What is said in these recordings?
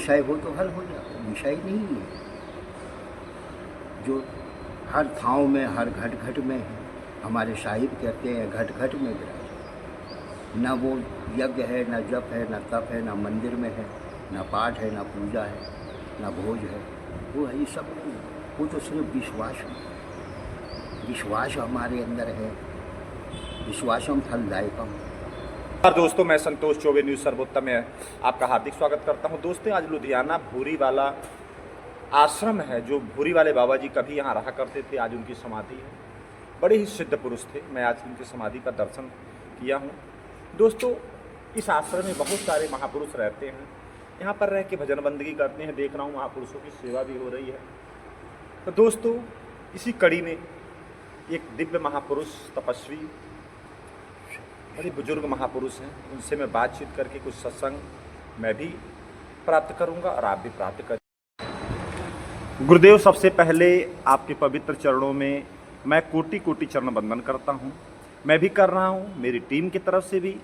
विषय हो तो हल हो जाता, विषय नहीं है जो हर ठाव में, हर घट घट में है। हमारे साहिब कहते हैं घट घट में विराज। न वो यज्ञ है, न जप है, न तप है, न मंदिर में है, न पाठ है, न पूजा है, न भोज है। वो है ये सब नहीं, वो तो सिर्फ विश्वास है। विश्वास हमारे अंदर है, विश्वासम फलदायकम। नमस्कार दोस्तों, मैं संतोष चौबे न्यूज़ सर्वोत्तम में आपका हार्दिक स्वागत करता हूं। दोस्तों, आज लुधियाना भूरी वाला आश्रम है, जो भूरी वाले बाबा जी कभी यहाँ रहा करते थे, आज उनकी समाधि है। बड़े ही सिद्ध पुरुष थे। मैं आज उनकी समाधि का दर्शन किया हूँ। दोस्तों, इस आश्रम में बहुत सारे महापुरुष रहते हैं। यहाँ पर रह के भजन बंदगी करते हैं। देख रहा हूँ महापुरुषों की सेवा भी हो रही है। तो दोस्तों, इसी कड़ी में एक दिव्य महापुरुष, तपस्वी, बड़े बुजुर्ग महापुरुष हैं, उनसे मैं बातचीत करके कुछ सत्संग मैं भी प्राप्त करूंगा और आप भी प्राप्त करें। गुरुदेव, सबसे पहले आपके पवित्र चरणों में मैं कोटि कोटि चरण वंदन करता हूं। मैं भी कर रहा हूं, मेरी टीम की तरफ से भी,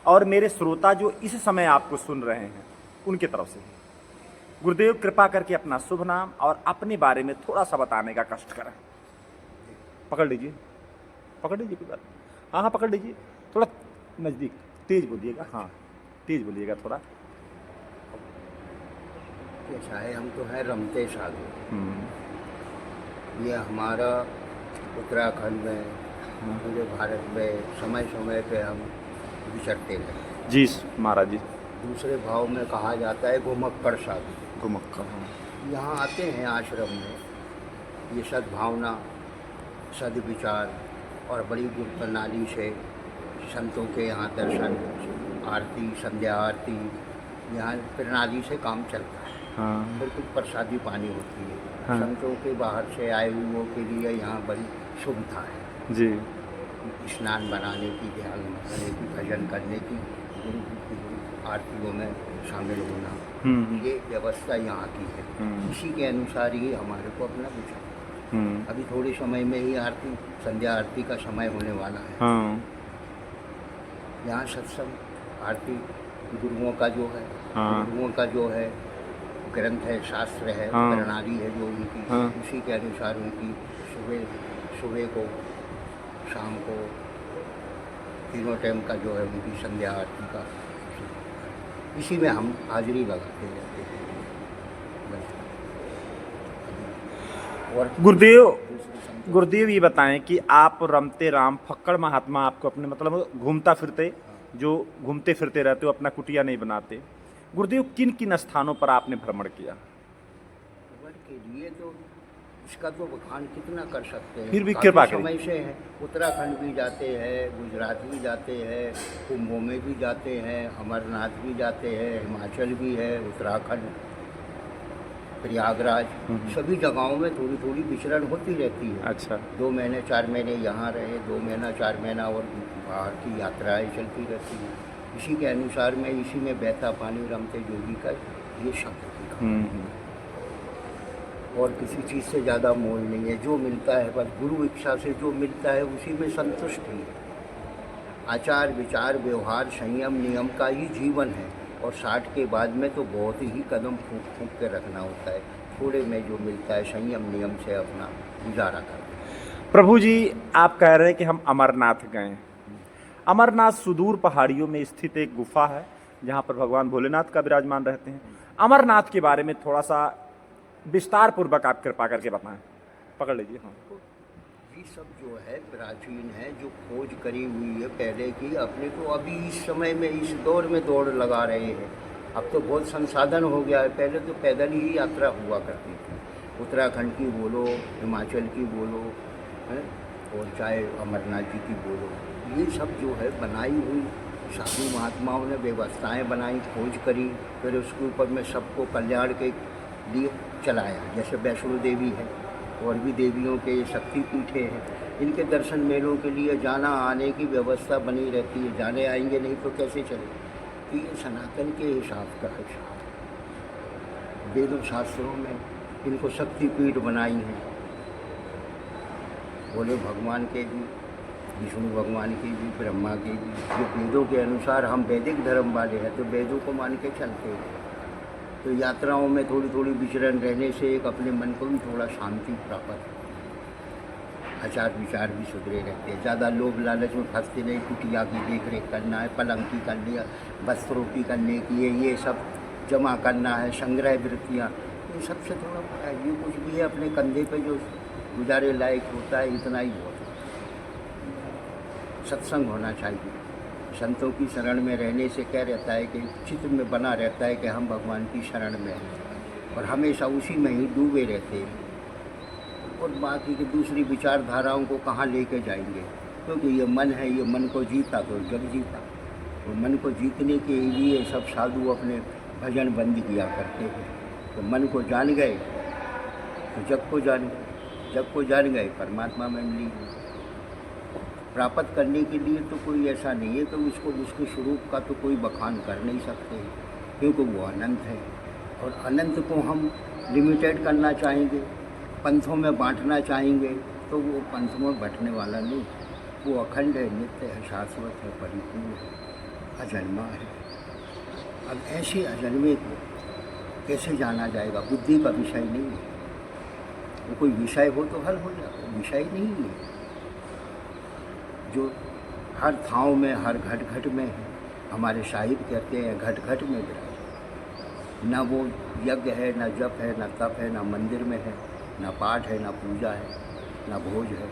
और मेरे श्रोता जो इस समय आपको सुन रहे हैं उनकी तरफ से भी। गुरुदेव, कृपा करके अपना शुभ नाम और अपने बारे में थोड़ा सा बताने का कष्ट करें। पकड़ लीजिए, पकड़ लीजिए, कोई बात। हाँ हाँ, पकड़ लीजिए, थोड़ा नज़दीक, तेज बोलिएगा। हाँ, तेज बोलिएगा थोड़ा। कैसा है, हम तो हैं रमते साधु। ये हमारा उत्तराखंड में, पूरे भारत में समय समय पे हम विचरते रहे। जी महाराज जी। दूसरे भाव में कहा जाता है घुमक्कड़ साधु। घुमक्कड़। यहाँ आते हैं आश्रम में, ये सद्भावना, सद्विचार और बड़ी गुरु प्रणाली से संतों के यहाँ दर्शन, आरती, संध्या आरती, यहाँ प्रणाली से काम चलता है। हाँ। फिर कुछ प्रसादी पानी होती है। हाँ। संतों के बाहर से आए हुओं के लिए यहाँ बड़ी सुविधा है जी। स्नान बनाने की, ध्यान करने की, भजन करने की, गुरु की आरतियों में शामिल होना, ये व्यवस्था यहाँ की है। इसी के अनुसार ही हमारे को अपना विचार। अभी थोड़े समय में ही आरती, संध्या आरती का समय होने वाला है। हाँ। यहाँ सत्संग, आरती, गुरुओं का जो है, हाँ। गुरुओं का जो है ग्रंथ है, शास्त्र है, हाँ। प्रणाली है जो उनकी, हाँ। उसी के अनुसार उनकी सुबह को, शाम को, तीनों टाइम का जो है उनकी संध्या आरती का, इसी में हम हाजिरी लगाते रहते हैं। और गुरुदेव ये बताएं कि आप रमते राम फक्कड़ महात्मा, आपको अपने मतलब घूमता फिरते, जो घूमते फिरते रहते हो, अपना कुटिया नहीं बनाते। गुरुदेव, किन किन स्थानों पर आपने भ्रमण किया? के लिए तो इसका तो बखान कितना कर सकते हैं। फिर भी कृपा करें। समय से है, उत्तराखंड भी जाते हैं, गुजरात भी जाते हैं, कुंभों में भी जाते हैं, अमरनाथ भी जाते हैं, हिमाचल भी है, उत्तराखंड, प्रयागराज, सभी जगहों में थोड़ी थोड़ी विचरण होती रहती है। अच्छा। 2 महीने 4 महीने यहाँ रहे, 2 महीना 4 महीना और बाहर की यात्राएं चलती रहती हैं। इसी के अनुसार में, इसी में बहता पानी रमते जोगी का ये शब्द लिखा। और किसी चीज़ से ज़्यादा मोल नहीं है। जो मिलता है बस गुरु इच्छा से जो मिलता है उसी में संतुष्ट ही है। आचार विचार व्यवहार संयम नियम का ही जीवन है, और 60 के बाद में तो बहुत ही कदम फूंक फूंक के रखना होता है। थोड़े में जो मिलता है संयम नियम से अपना गुजारा करते हैं। प्रभु जी, आप कह रहे हैं कि हम अमरनाथ गए। अमरनाथ सुदूर पहाड़ियों में स्थित एक गुफा है, जहाँ पर भगवान भोलेनाथ का विराजमान रहते हैं। अमरनाथ के बारे में थोड़ा सा विस्तार पूर्वक आप कृपा करके बताएं। पकड़ लीजिए। हाँ। ये सब जो है प्राचीन है, जो खोज करी हुई है पहले की, अपने को अभी इस समय में, इस दौर में दौड़ लगा रहे हैं। अब तो बहुत संसाधन हो गया है। पहले तो पैदल ही यात्रा हुआ करती थी। उत्तराखंड की बोलो, हिमाचल की बोलो, है, और चाहे अमरनाथ जी की बोलो, ये सब जो है बनाई हुई साधु महात्माओं ने व्यवस्थाएं बनाई, खोज करी, फिर उसके ऊपर में सबको कल्याण के लिए चलाया। जैसे वैष्णो देवी है, और भी देवियों के शक्तिपीठे हैं, इनके दर्शन मेलों के लिए जाना आने की व्यवस्था बनी रहती है। जाने आएंगे नहीं तो कैसे चले? तो ये सनातन के हिसाब का हिसाब, वेदों शास्त्रों में इनको शक्तिपीठ बनाई हैं। बोले भगवान के भी, विष्णु भगवान की भी, ब्रह्मा की भी, जो वेदों के अनुसार, हम वैदिक धर्म वाले हैं तो वेदों को मान के चलते हैं। तो यात्राओं में थोड़ी थोड़ी विचरण रहने से एक अपने मन को भी थोड़ा शांति प्राप्त होती है। आचार विचार भी सुधरे रहते हैं। ज़्यादा लोभ लालच में फंसते नहीं, कुटिया की देख रेख करना है, पलंग की करनी है, वस्त्रों की करने की है, ये सब जमा करना है, संग्रह वृत्तियाँ, इन सबसे थोड़ा बड़ा है। ये कुछ भी है अपने कंधे पे जो गुजारे लायक होता है, इतना ही बहुत है। सत्संग होना चाहिए। संतों की शरण में रहने से क्या रहता है कि चित्त में बना रहता है कि हम भगवान की शरण में हैं और हमेशा उसी में ही डूबे रहते हैं। और बाकी की दूसरी विचारधाराओं को कहाँ लेके जाएंगे, क्योंकि ये मन है, ये मन को जीता तो जग जीता। तो मन को जीतने के लिए सब साधु अपने भजन बंद किया करते हैं। तो मन को जान गए तो जग को जान गए, जग को जान गए परमात्मा में मिली। प्राप्त करने के लिए तो कोई ऐसा नहीं है कि उसको उसके स्वरूप का तो कोई बखान कर नहीं सकते, क्योंकि वो अनंत है। और अनंत को हम लिमिटेड करना चाहेंगे, पंथों में बांटना चाहेंगे, तो वो पंथ में बंटने वाला नहीं। वो अखंड है, नित्य है, शाश्वत है, परिपूर्ण है, अजन्मा है। अब ऐसे अजन्मे को कैसे जाना जाएगा? बुद्धि का विषय नहीं है। वो कोई विषय हो तो हल हो जाए, विषय नहीं है जो हर ठाव में, हर घट घट में है। हमारे साहिब कहते हैं घट घट में विराज। न वो यज्ञ है, न जप है, न तप है, न मंदिर में है, न पाठ है, न पूजा है, न भोज है।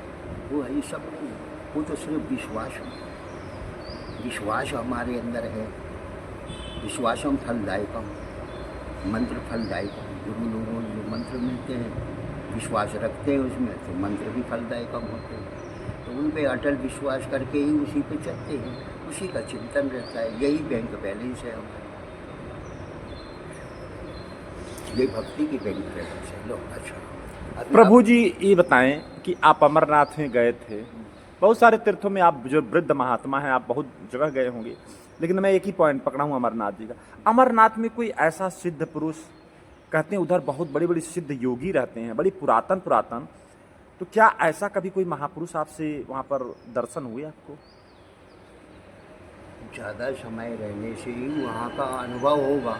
वो है ये सब नहीं, वो तो सिर्फ विश्वास है। विश्वास हमारे अंदर है। विश्वासम फलदायकम, मंत्र फलदायकम। गुरु लोगों जो मंत्र मिलते हैं, विश्वास रखते हैं उसमें, तो मंत्र भी फलदायकम होते हैं। तो उन पे अटल विश्वास करके ही उसी पे चलते हैं, उसी का चिंतन रहता है। यही बैंक बैलेंस है हमारा, ये भक्ति की बैंक बैलेंस है। लो अच्छा, प्रभु जी ये बताएं कि आप अमरनाथ में गए थे, बहुत सारे तीर्थों में आप जो वृद्ध महात्मा हैं, आप बहुत जगह गए होंगे, लेकिन मैं एक ही पॉइंट पकड़ा हूँ अमरनाथ जी का। अमरनाथ में कोई ऐसा सिद्ध पुरुष, कहते हैं उधर बहुत बड़ी बड़ी सिद्ध योगी रहते हैं, बड़ी पुरातन, तो क्या ऐसा कभी कोई महापुरुष आपसे वहाँ पर दर्शन हुए आपको? ज़्यादा समय रहने से ही वहाँ का अनुभव होगा।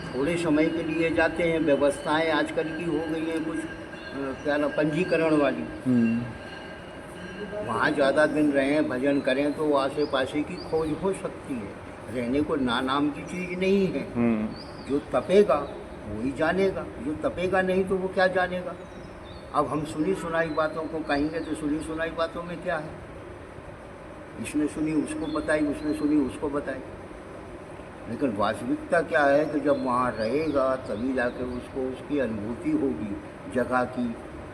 थोड़े समय के लिए जाते हैं, व्यवस्थाएं आजकल की हो गई हैं कुछ क्या ना पंजीकरण वाली। वहाँ ज़्यादा दिन रहें, भजन करें तो आसे पासे की खोज हो सकती है। रहने को नाम की चीज़ नहीं है। जो तपेगा वही जानेगा, जो तपेगा नहीं तो वो क्या जानेगा। अब हम सुनी सुनाई बातों को कहेंगे तो सुनी सुनाई बातों में क्या है? इसने सुनी उसको बताई, उसने सुनी उसको बताई। लेकिन वास्तविकता क्या है कि जब वहाँ रहेगा तभी जाके उसको उसकी अनुभूति होगी जगह की,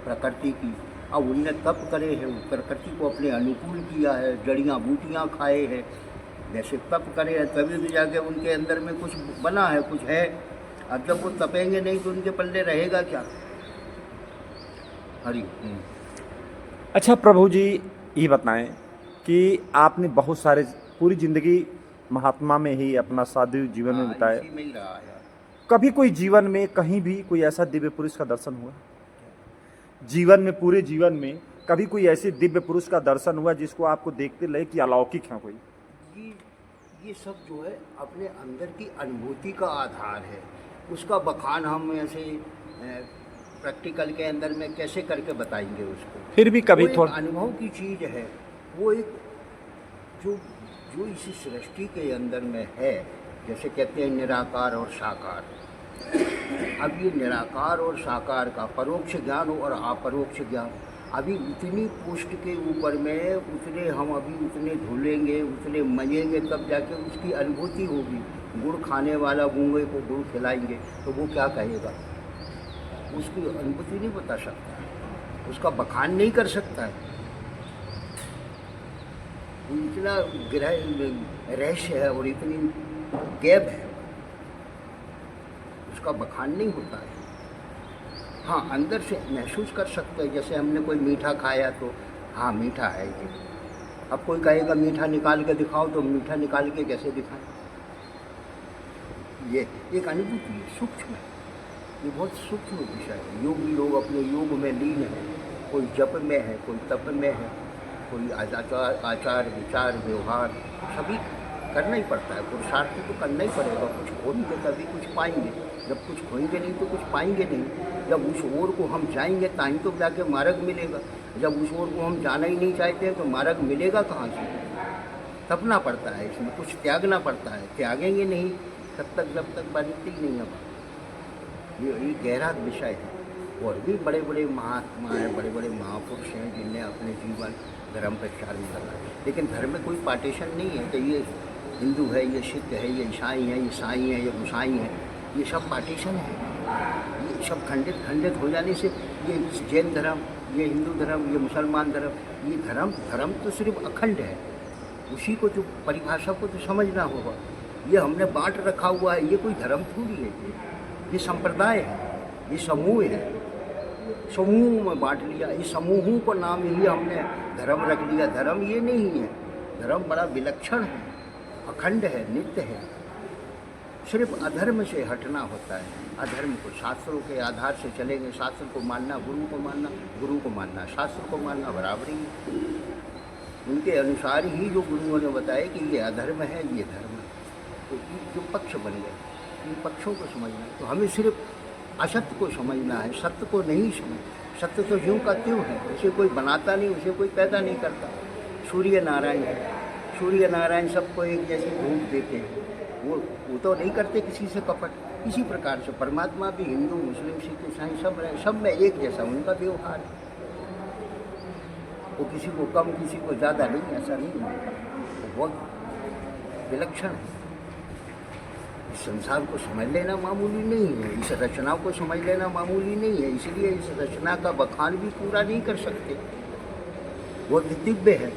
प्रकृति की। अब उनने तप करे हैं, प्रकृति को अपने अनुकूल किया है, जड़ियाँ बूटियाँ खाए हैं, जैसे तप करे हैं तभी तो जाके उनके अंदर में कुछ बना है, कुछ है। अब जब वो तपेंगे नहीं तो उनके पल्ले रहेगा क्या? हरि। अच्छा प्रभु जी ये बताएं कि आपने बहुत सारे पूरी जिंदगी महात्मा में ही अपना साधु जीवन में बिताया, इसी में ही रहा है। कभी कोई जीवन में कहीं भी कोई ऐसा दिव्य पुरुष का दर्शन हुआ? जीवन में, पूरे जीवन में कभी कोई ऐसे दिव्य पुरुष का दर्शन हुआ जिसको आपको देखते लगे कि अलौकिक है कोई? ये सब जो है अपने अंदर की अनुभूति का आधार है। उसका बखान हम ऐसे प्रैक्टिकल के अंदर में कैसे करके बताएंगे उसको? फिर भी कभी थोड़ा अनुभव की चीज़ है। वो एक जो जो इसी सृष्टि के अंदर में है, जैसे कहते हैं निराकार और साकार। अब ये निराकार और साकार का परोक्ष ज्ञान और अपरोक्ष ज्ञान अभी उतनी पुष्ट के ऊपर में उतने हम अभी उतने धुलेंगे, उतने मजेंगे, तब जाके उसकी अनुभूति होगी। गुड़ खाने वाला गूंगे को गुड़ खिलाएंगे तो वो क्या कहेगा? उसकी अनुभूति नहीं बता सकता है, उसका बखान नहीं कर सकता है। वो इतना गहरा रहस्य है और इतनी गैप है, उसका बखान नहीं होता है। हाँ, अंदर से महसूस कर सकते हैं। जैसे हमने कोई मीठा खाया तो हाँ मीठा है ये। अब कोई कहेगा मीठा निकाल के दिखाओ, तो मीठा निकाल के कैसे दिखाएं? ये एक अनुभूति है, सूक्ष्म है, ये बहुत सूक्ष्म विषय है। योगी लोग अपने योग में लीन है, कोई जप में है, कोई तप में है, कोई आचार विचार व्यवहार सभी करना ही पड़ता है। पुरुषार्थ तो करना ही पड़ेगा, कुछ खोलेंगे तभी कुछ पाएंगे। जब कुछ खोएंगे नहीं तो कुछ पाएंगे नहीं। जब उस ओर को हम जाएंगे ताहीं तो जाके मार्ग मिलेगा। जब उस ओर को हम जाना ही नहीं चाहते हैं तो मार्ग मिलेगा कहाँ से? तपना पड़ता है, इसमें कुछ त्यागना पड़ता है। त्यागेंगे नहीं तब तक जब तक बनती ही नहीं है। ये गहरा विषय है। और भी बड़े बड़े महात्मा हैं, बड़े बड़े महापुरुष हैं जिनने अपने जीवन धर्म प्रचार में लगाया। लेकिन धर्म में कोई पार्टीशन नहीं है कि ये हिंदू है, ये सिख है, ये ईसाई है, ये साई है, ये गुसाई है। ये सब पार्टीशन है। ये सब खंडित खंडित हो जाने से ये जैन धर्म, ये हिंदू धर्म, ये मुसलमान धर्म, ये धर्म तो सिर्फ अखंड है। उसी को जो परिभाषा को तो समझना होगा। ये हमने बांट रखा हुआ है, ये कोई धर्म थोड़ी है। ये संप्रदाय है, ये समूह है। समूह में बांट लिया, इस समूहों को नाम ही हमने धर्म रख लिया। धर्म ये नहीं है। धर्म बड़ा विलक्षण है, अखंड है, नित्य है। सिर्फ अधर्म से हटना होता है। अधर्म को शास्त्रों के आधार से चलेंगे। शास्त्र को मानना, गुरु को मानना, गुरु को मानना, शास्त्र को मानना बराबरी है। उनके अनुसार ही जो गुरुओं ने बताया कि ये अधर्म है, ये धर्म है, तो ये जो पक्ष बन गए, इन पक्षों को समझना है। तो हमें सिर्फ असत्य को समझना है, सत्य को नहीं समझ। सत्य तो यूँ का त्यों है, उसे कोई बनाता नहीं, उसे कोई पैदा नहीं करता। सूर्य नारायण है, सूर्य नारायण सबको एक जैसी धूप देते हैं। वो तो नहीं करते किसी से कपट। इसी प्रकार से परमात्मा भी हिंदू, मुस्लिम, सिख, ईसाई सब में एक जैसा उनका व्यवहार है। वो किसी को कम, किसी को ज़्यादा नहीं, ऐसा नहीं है। वो बहुत विलक्षण है। इस संसार को समझ लेना मामूली नहीं है, इस रचना को समझ लेना मामूली नहीं है। इसलिए इस रचना का बखान भी पूरा नहीं कर सकते। वो दिव्य है।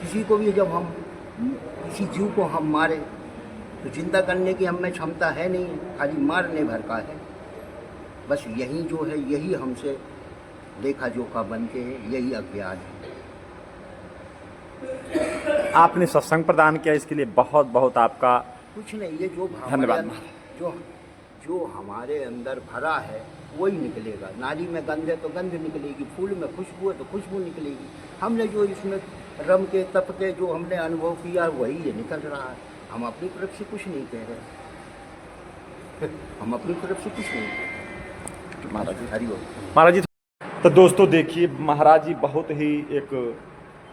किसी को भी जब हम किसी जीव को हम मारे तो चिंता करने की हमें क्षमता है नहीं, खाली मारने भर का है। बस यही जो है, यही हमसे लेखा जोखा बनते हैं, यही अज्ञान है। आपने सत्संग प्रदान किया, इसके लिए बहुत बहुत आपका कुछ नहीं। ये जो धन्यवाद। जो हमारे अंदर भरा है वही निकलेगा। नाली में गंध है तो गंध निकलेगी, फूल में खुशबू है तो खुशबू निकलेगी। हमने जो इसमें रम के तप के जो हमने अनुभव किया वही ये निकल रहा है। हम अपनी तरफ से कुछ नहीं कह रहे। हम अपनी तरफ से कुछ नहीं कह रहे। महाराज जी, हरिओम। महाराज जी, तो दोस्तों देखिए, महाराज जी बहुत ही एक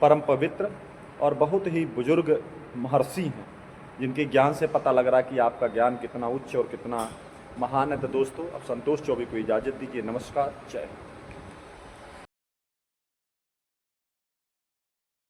परम पवित्र और बहुत ही बुजुर्ग महर्षि हैं, जिनके ज्ञान से पता लग रहा है कि आपका ज्ञान कितना उच्च और कितना महान है। तो दोस्तों अब संतोष चौबे को इजाज़त दीजिए। नमस्कार, जय हिंद।